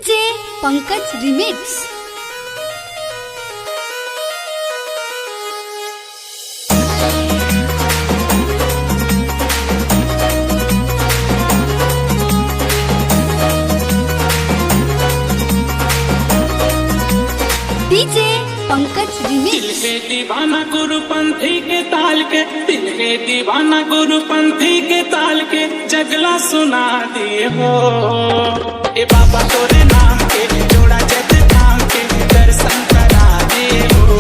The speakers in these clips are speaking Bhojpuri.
DJ Pankaj remix. DJ Pankaj remix. दिल के दीवाना गुरुपंथी के ताल के, दिल के दीवाना गुरुपंथी के ताल के जगला सुना दिए हो। ए बाबा तोरे नाम के जोड़ा जत नाम के दर्शन करा दिए हो।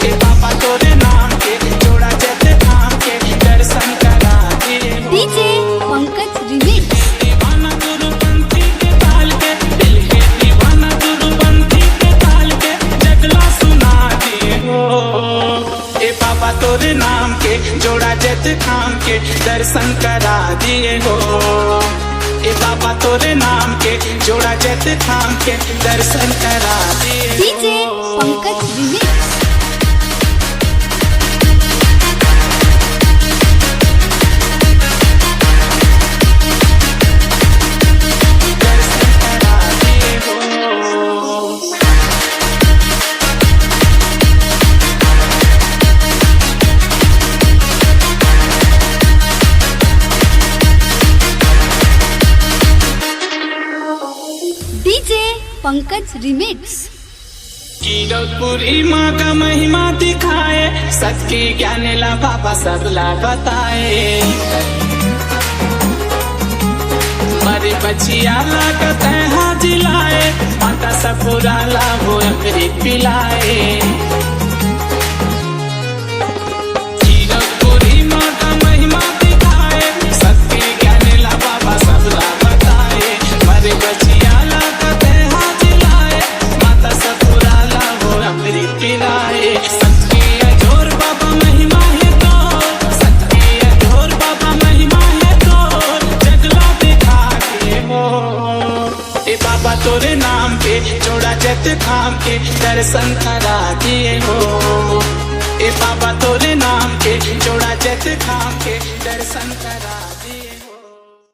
ए बाबा तोरे नाम के जोड़ा जत नाम के दर्शन करा दिए हो। DJ Pankaj remix. दीवाना गुरुपंथी के ताल के, दिल के दीवाना गुरुपंथी के ताल के जगला सुना दिए हो। ए बाबा तोरे नाम के जोड़ा जत नाम के दर्शन करा दिए हो। ए बाबा तोरे नाम के जोड़ा जत नाम के दर्शन करा दिए हो। DJ Pankaj remix. दर्शन करा दिए हो। DJ Pankaj remix. कीरतपुरी माँ का महिमा दिखाए, सबकी ज्ञान ला बाबा सबला बताए। मरे बचिया लागत है हाजी लाए, माता सपुरा ला वो अमृत पिलाए। कीरतपुरी माँ का महिमा दिखाए, सबकी ज्ञान ला बाबा सबला बताए। मरे बचिया लागत है हाजी लाए, माता सपुरा ला वो अमृत पिलाए। सच्ची अजोर बाबा महिमा है तो, सच्ची अजोर बाबा महिमा है तो जगला दिखा के हो। ए बाबा तोरे नाम के जोड़ा जत नाम के दर्शन करा दिए हो। ए बाबा तोरे नाम के जोड़ा जत नाम के दर्शन करा